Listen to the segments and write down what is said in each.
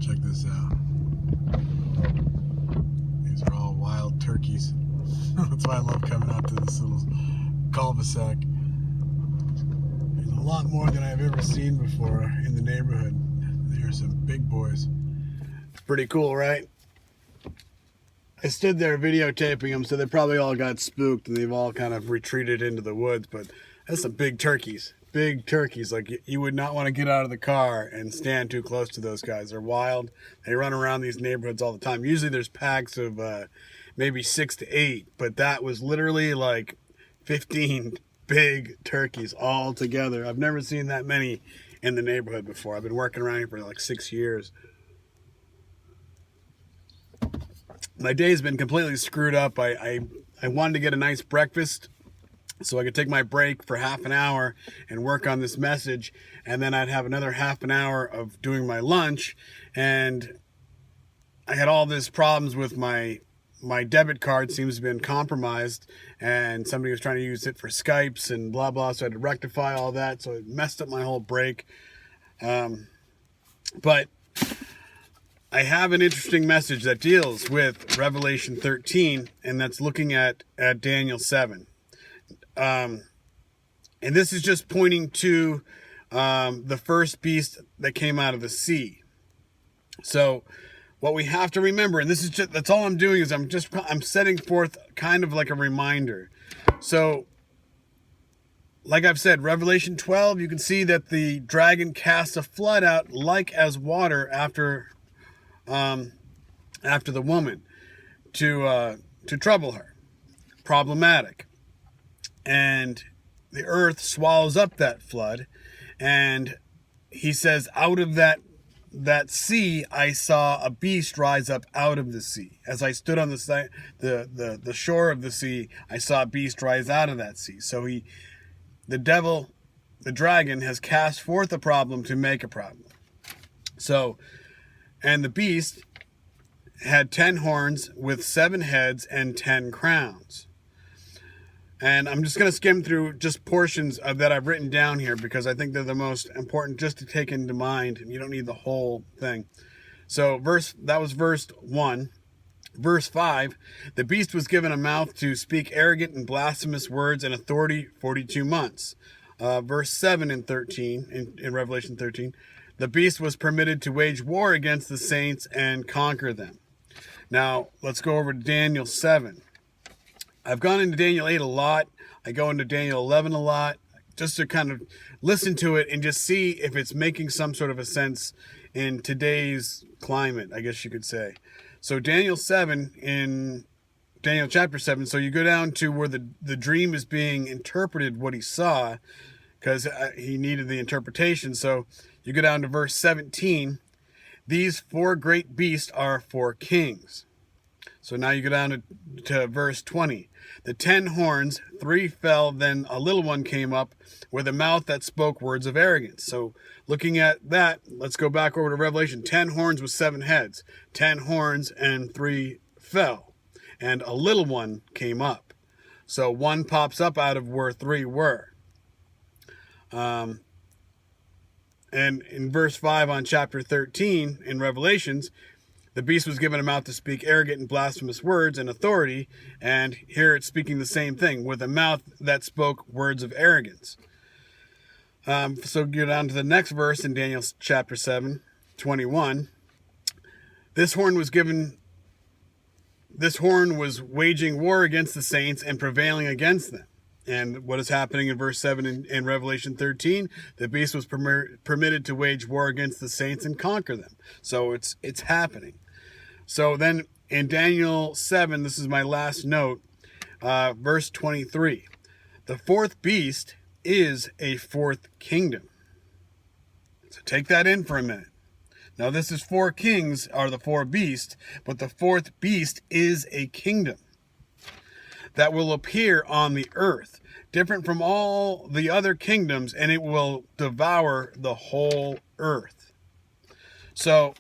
Check this out. These are all wild turkeys. That's why I love coming out to this little cul-de-sac. There's a lot more than I've ever seen before in the neighborhood. There are some big boys. It's pretty cool, right? I stood there videotaping them, so they probably all got spooked and they've all kind of retreated into the woods, but that's some big turkeys. Big turkeys. Like, you would not want to get out of the car and stand too close to those guys. They're wild. They run around these neighborhoods all the time. Usually there's packs of maybe 6 to 8, but that was literally like 15 big turkeys all together. I've never seen that many in the neighborhood before. I've been working around here for like 6 years. My day's been completely screwed up. I wanted to get a nice breakfast so I could take my break for half an hour and work on this message, and then I'd have another half an hour of doing my lunch. And I had all these problems with my debit card. Seems to have been compromised, and somebody was trying to use it for Skypes and blah blah, so I had to rectify all that, so it messed up my whole break. But I have an interesting message that deals with Revelation 13, and that's looking at Daniel 7. And this is just pointing to the first beast that came out of the sea. So what we have to remember, and this is just, that's all I'm doing, is I'm setting forth kind of like a reminder. So like I've said, Revelation 12, you can see that the dragon casts a flood out like as water after the woman to trouble her. Problematic. And the earth swallows up that flood, and he says, out of that sea I saw a beast rise up out of the sea. As I stood on the shore of the sea, I saw a beast rise out of that sea. So the devil, the dragon, has cast forth a problem to make a problem. So, and the beast had 10 horns with 7 heads and 10 crowns. And I'm just going to skim through just portions of that I've written down here because I think they're the most important just to take into mind. You don't need the whole thing. So that was verse 1. Verse 5, the beast was given a mouth to speak arrogant and blasphemous words and authority 42 months. Verse 7 and 13, in Revelation 13, the beast was permitted to wage war against the saints and conquer them. Now, let's go over to Daniel 7. I've gone into Daniel 8 a lot. I go into Daniel 11 a lot, just to kind of listen to it and just see if it's making some sort of a sense in today's climate, I guess you could say. So Daniel 7, in Daniel chapter 7, so you go down to where the dream is being interpreted, what he saw, because he needed the interpretation. So you go down to verse 17. These 4 great beasts are 4 kings. So now you go down to verse 20. The 10 horns, 3 fell, then a little one came up with a mouth that spoke words of arrogance. So looking at that, let's go back over to Revelation. 10 horns with 7 heads. 10 horns and 3 fell. And a little one came up. So 1 pops up out of where 3 were. And in verse 5 on chapter 13 in Revelations, the beast was given a mouth to speak arrogant and blasphemous words and authority, and here it's speaking the same thing, with a mouth that spoke words of arrogance. So go down to the next verse in Daniel chapter 7, 21. This horn was waging war against the saints and prevailing against them. And what is happening in verse 7 in Revelation 13? The beast was permitted to wage war against the saints and conquer them. So it's happening. So then in Daniel 7, this is my last note, verse 23. The 4th beast is a 4th kingdom. So take that in for a minute. Now this is 4 kings are the 4 beasts, but the 4th beast is a kingdom that will appear on the earth, different from all the other kingdoms, and it will devour the whole earth. So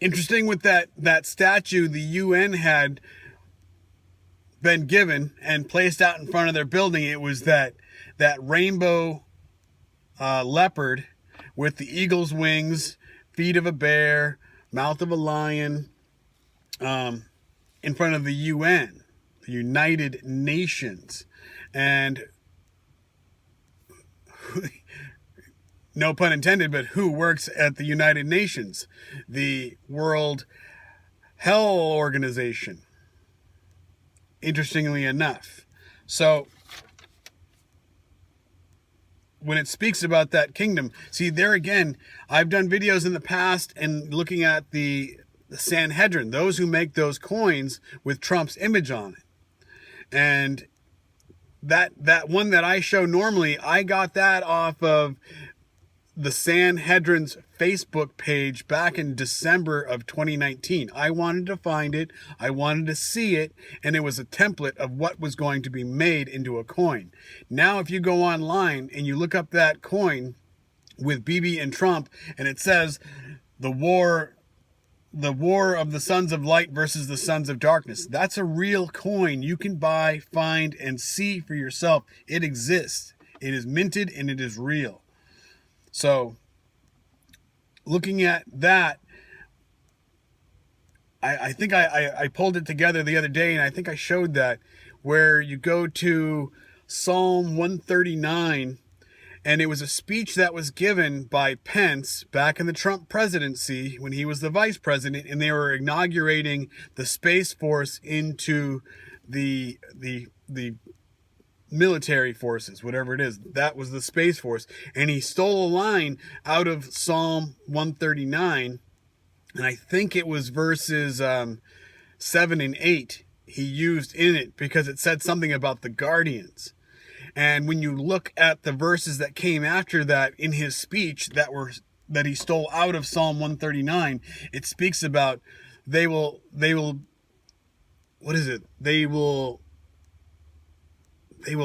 interesting with that statue the UN had been given and placed out in front of their building. It was that rainbow leopard with the eagle's wings, feet of a bear, mouth of a lion, in front of the UN, the United Nations. And no pun intended, but who works at the United Nations? The World Health Organization. Interestingly enough. So when it speaks about that kingdom, see, there again, I've done videos in the past and looking at the Sanhedrin, those who make those coins with Trump's image on it. And that one that I show normally, I got that off of the Sanhedrin's Facebook page back in December of 2019. I wanted to find it, I wanted to see it, and it was a template of what was going to be made into a coin. Now, if you go online and you look up that coin with Bibi and Trump, and it says the war of the sons of light versus the sons of darkness. That's a real coin you can buy, find, and see for yourself. It exists. It is minted and it is real. So, looking at that, I think I pulled it together the other day, and I think I showed that, where you go to Psalm 139, and it was a speech that was given by Pence back in the Trump presidency when he was the vice president, and they were inaugurating the Space Force into the military forces, whatever it is. That was the Space Force. And he stole a line out of Psalm 139, and I think it was verses 7 and 8 he used in it, because it said something about the guardians. And when you look at the verses that came after that in his speech that he stole out of Psalm 139, it speaks about they will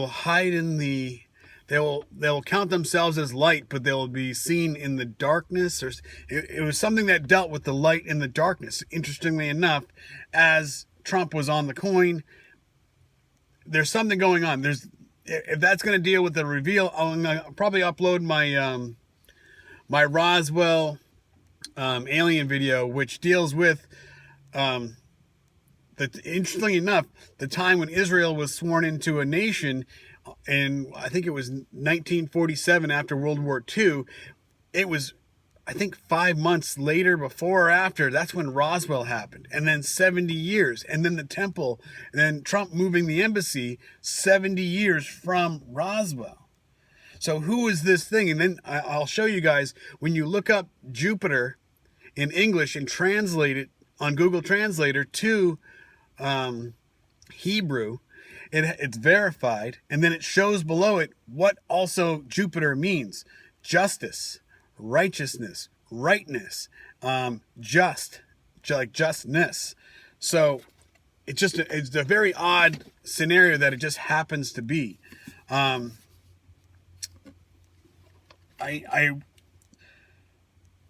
hide in the, they'll count themselves as light, but they'll be seen in the darkness. Or it was something that dealt with the light and the darkness. Interestingly enough, as Trump was on the coin, there's something going on. If that's going to deal with the reveal, I'll probably upload my my Roswell alien video, which deals with interestingly enough, the time when Israel was sworn into a nation, and I think it was 1947 after World War II. It was, I think, 5 months later, before or after, that's when Roswell happened. And then 70 years, and then the temple, and then Trump moving the embassy 70 years from Roswell. So who is this thing? And then I'll show you guys, when you look up Jupiter in English and translate it on Google Translator to Hebrew, it's verified, and then it shows below it what also Jupiter means: justice, righteousness, rightness, like justness. So it's a very odd scenario that it just happens to be.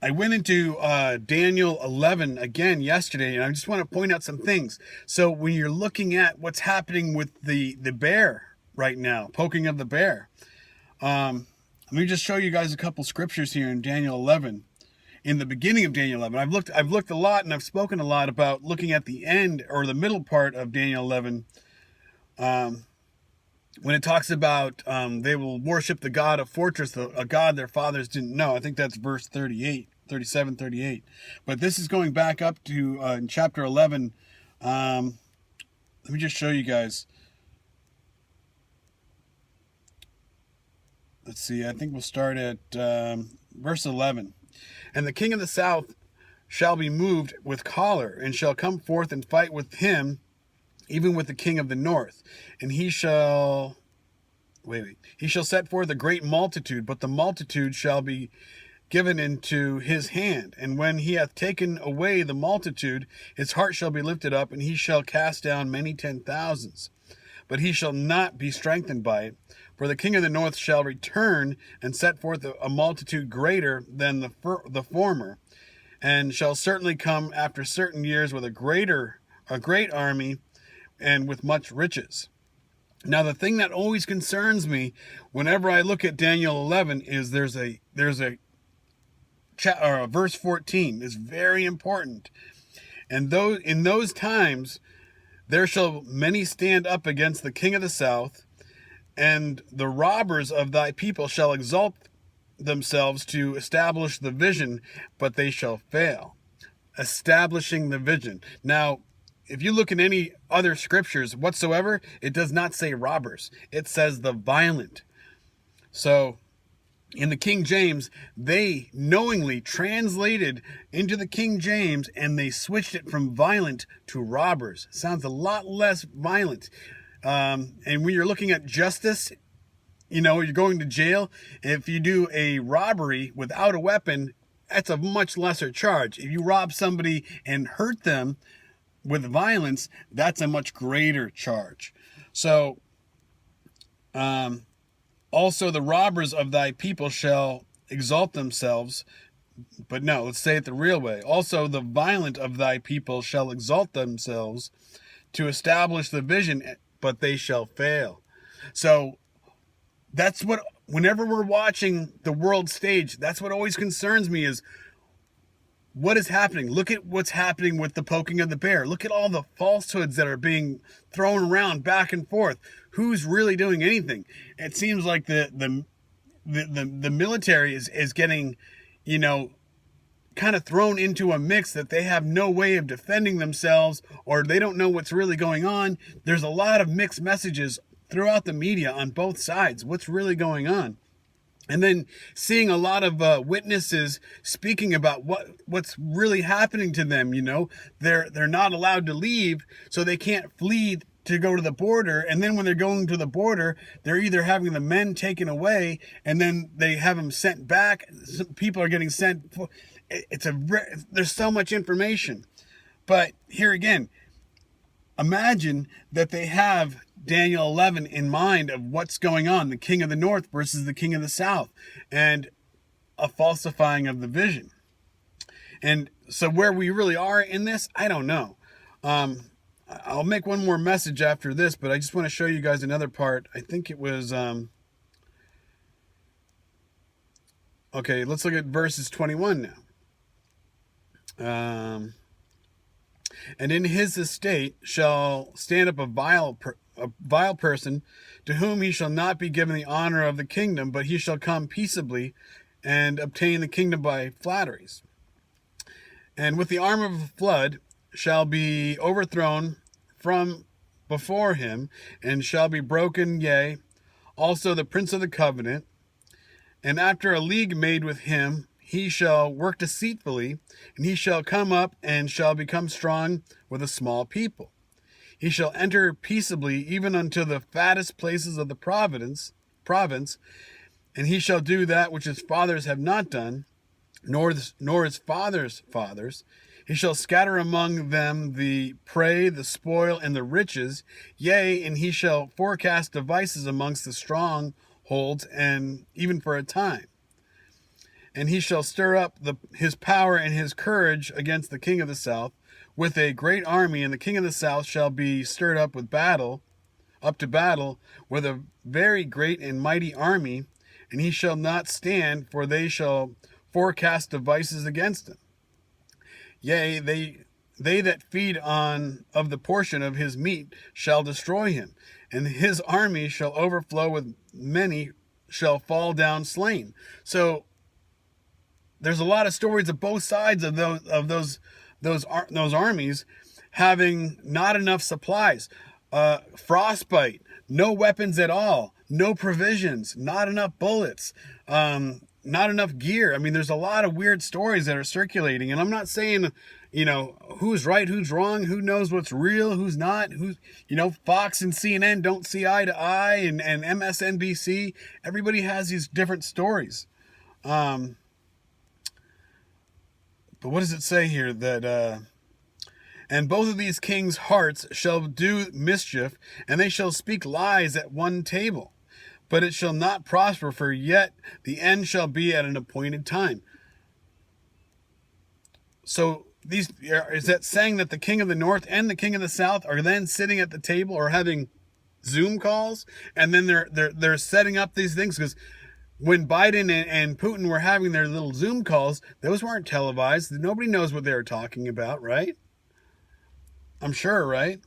I went into Daniel 11 again yesterday, and I just want to point out some things. So when you're looking at what's happening with the bear right now, poking of the bear, let me just show you guys a couple scriptures here in Daniel 11. In the beginning of Daniel 11, I've looked a lot, and I've spoken a lot about looking at the end or the middle part of Daniel 11. When it talks about they will worship the God of fortress, a God their fathers didn't know. I think that's verse 37, 38. But this is going back up to in chapter 11. Let me just show you guys. Let's see. I think we'll start at verse 11. And the king of the south shall be moved with choler, and shall come forth and fight with him, even with the king of the north. And he shall set forth a great multitude, but the multitude shall be given into his hand. And when he hath taken away the multitude, his heart shall be lifted up, and he shall cast down many 10,000s. But he shall not be strengthened by it. For the king of the north shall return, and set forth a multitude greater than the former, and shall certainly come after certain years with a great army, and with much riches. Now, the thing that always concerns me whenever I look at Daniel 11 is there's a verse 14 is very important. And in those times there shall many stand up against the king of the south, and the robbers of thy people shall exalt themselves to establish the vision, but they shall fail. Establishing the vision. Now, if you look in any other scriptures whatsoever, it does not say robbers. It says the violent. So in the King James, they knowingly translated into the King James and they switched it from violent to robbers. Sounds a lot less violent. And when you're looking at justice, you're going to jail. If you do a robbery without a weapon, that's a much lesser charge. If you rob somebody and hurt them with violence, that's a much greater charge. So, also the robbers of thy people shall exalt themselves. But no, let's say it the real way. Also the violent of thy people shall exalt themselves to establish the vision, but they shall fail. So that's what, whenever we're watching the world stage, that's what always concerns me is what is happening. Look at what's happening with the poking of the bear. Look at all the falsehoods that are being thrown around back and forth. Who's really doing anything? It seems like the military is getting, kind of thrown into a mix that they have no way of defending themselves, or they don't know what's really going on. There's a lot of mixed messages throughout the media on both sides. What's really going on? And then seeing a lot of witnesses speaking about what's really happening to them. They're not allowed to leave, so they can't flee to go to the border. And then when they're going to the border, they're either having the men taken away, and then they have them sent back. Some people are getting sent. There's so much information. But here again, imagine that they have Daniel 11 in mind of what's going on, the king of the north versus the king of the south, and a falsifying of the vision. And so where we really are in this, I don't know. I'll make one more message after this, but I just want to show you guys another part. I think it was, okay, let's look at verses 21 now. And in his estate shall stand up a vile person, to whom he shall not be given the honor of the kingdom, but he shall come peaceably and obtain the kingdom by flatteries. And with the arm of a flood shall be overthrown from before him, and shall be broken, yea, also the prince of the covenant. And after a league made with him, he shall work deceitfully, and he shall come up and shall become strong with a small people. He shall enter peaceably even unto the fattest places of the province, and he shall do that which his fathers have not done, nor his fathers' fathers. He shall scatter among them the prey, the spoil, and the riches, yea, and he shall forecast devices amongst the strongholds, and even for a time. And he shall stir up his power and his courage against the king of the south with a great army, and the king of the south shall be stirred up to battle with a very great and mighty army, and he shall not stand, for they shall forecast devices against him. Yea, they that feed on of the portion of his meat shall destroy him, and his army shall overflow with many shall fall down slain. So there's a lot of stories of both sides of those armies having not enough supplies, frostbite, no weapons at all, no provisions, not enough bullets, not enough gear. I mean, there's a lot of weird stories that are circulating, and I'm not saying, who's right, who's wrong, who knows what's real, who's not, Fox and CNN don't see eye to eye, and MSNBC, everybody has these different stories. But what does it say here? That, and both of these kings' hearts shall do mischief, and they shall speak lies at one table. But it shall not prosper, for yet the end shall be at an appointed time. So is that saying that the king of the north and the king of the south are then sitting at the table or having Zoom calls, and then they're setting up these things? Because when Biden and Putin were having their little Zoom calls, those weren't televised. Nobody knows what they were talking about, right? I'm sure, right?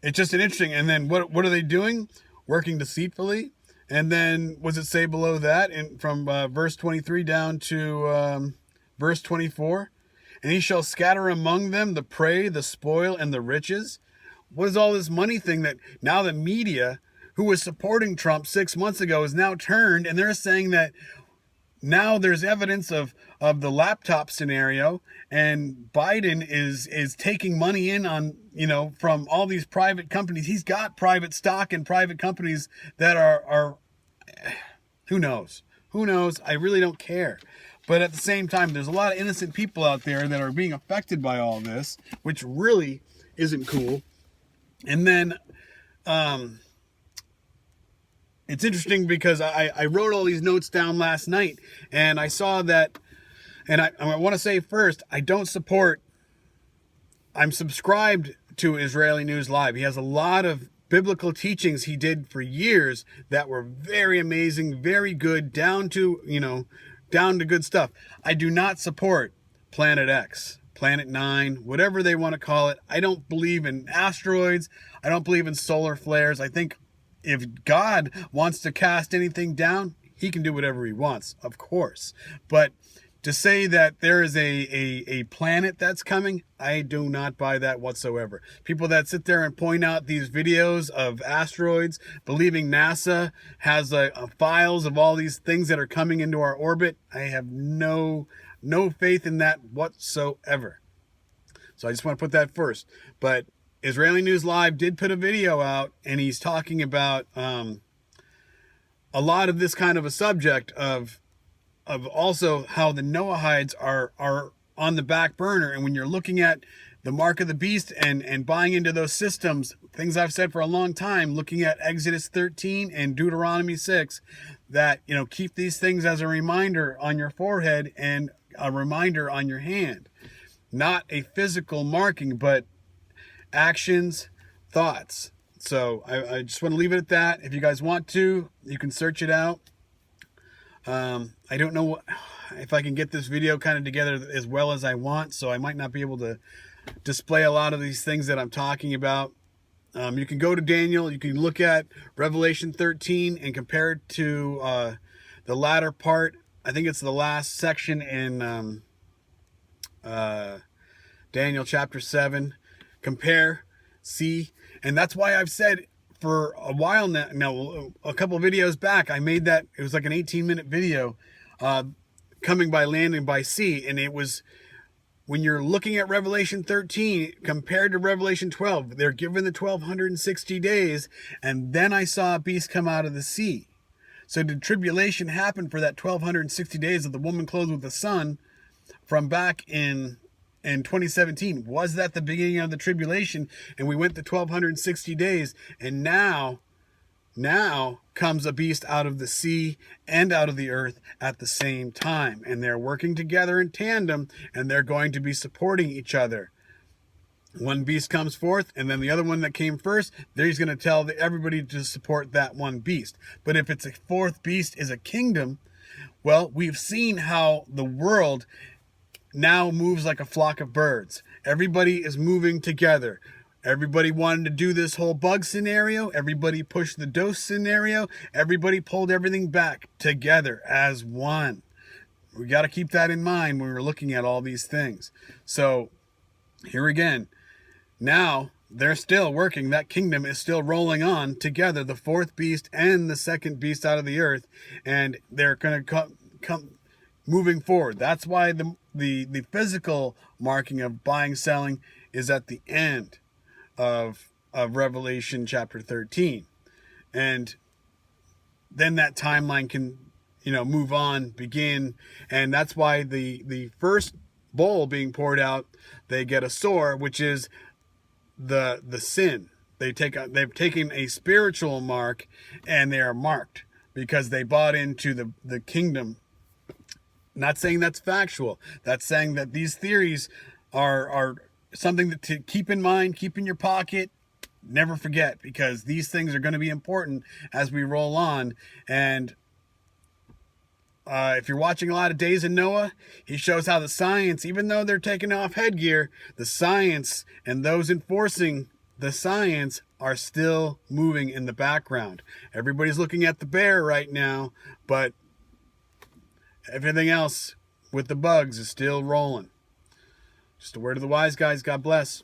It's just an interesting. And then what are they doing? Working deceitfully. And then, was it say below that, from verse 23 down to verse 24? And he shall scatter among them the prey, the spoil, and the riches. What is all this money thing that now the media, who was supporting Trump 6 months ago, is now turned, and they're saying that now there's evidence of the laptop scenario, and Biden is taking money in on, from all these private companies. He's got private stock in private companies that are who knows? I really don't care. But at the same time, there's a lot of innocent people out there that are being affected by all this, which really isn't cool. And then it's interesting because I wrote all these notes down last night, and I saw that, and I want to say first, I'm subscribed to Israeli News Live. He has a lot of biblical teachings he did for years that were very amazing, very good, down to good stuff. I do not support Planet X, Planet 9, whatever they want to call it. I don't believe in asteroids. I don't believe in solar flares. I think if God wants to cast anything down, he can do whatever he wants, of course. But to say that there is a planet that's coming, I do not buy that whatsoever. People that sit there and point out these videos of asteroids, believing NASA has files of all these things that are coming into our orbit, I have no faith in that whatsoever. So I just want to put that first. But Israeli News Live did put a video out, and he's talking about a lot of this kind of a subject of also how the Noahides are on the back burner. And when you're looking at the mark of the beast and buying into those systems, things I've said for a long time, looking at Exodus 13 and Deuteronomy 6, that, keep these things as a reminder on your forehead and a reminder on your hand. Not a physical marking, but actions, thoughts. So I just want to leave it at that. If you guys want to, you can search it out. I don't know if I can get this video kind of together as well as I want, so I might not be able to display a lot of these things that I'm talking about. You can go to Daniel, you can look at Revelation 13 and compare it to the latter part. I think it's the last section in Daniel chapter 7. Compare, see, and that's why I've said for a while now, a couple of videos back, I made that, it was like an 18-minute video, coming by land and by sea, and it was, when you're looking at Revelation 13 compared to Revelation 12, they're given the 1260 days, and then I saw a beast come out of the sea. So did tribulation happen for that 1260 days of the woman clothed with the sun from back in 2017? Was that the beginning of the tribulation, and we went to 1260 days, and now comes a beast out of the sea and out of the earth at the same time, and they're working together in tandem, and they're going to be supporting each other. One beast comes forth, and then the other one that came first, he's going to tell everybody to support that one beast. But if it's a fourth beast is a kingdom, well, we've seen how the world now moves like a flock of birds. Everybody is moving together. Everybody wanted to do this whole bug scenario. Everybody pushed the dose scenario. Everybody pulled everything back together as one. We got to keep that in mind when we're looking at all these things. So here again, now they're still working. That kingdom is still rolling on together, the fourth beast and the second beast out of the earth, and they're going to come moving forward. That's why the physical marking of buying, selling is at the end of Revelation chapter 13. And then that timeline can, move on, begin. And that's why the first bowl being poured out, they get a sore, which is the sin. They've taken a spiritual mark, and they are marked because they bought into the kingdom. Not saying that's factual. That's saying that these theories are something to keep in mind, keep in your pocket. never forget, because these things are going to be important as we roll on. And if you're watching a lot of Days of Noah, he shows how the science, even though they're taking off headgear, the science and those enforcing the science are still moving in the background. Everybody's looking at the bear right now, but everything else with the bugs is still rolling. Just a word of the wise, guys. God bless.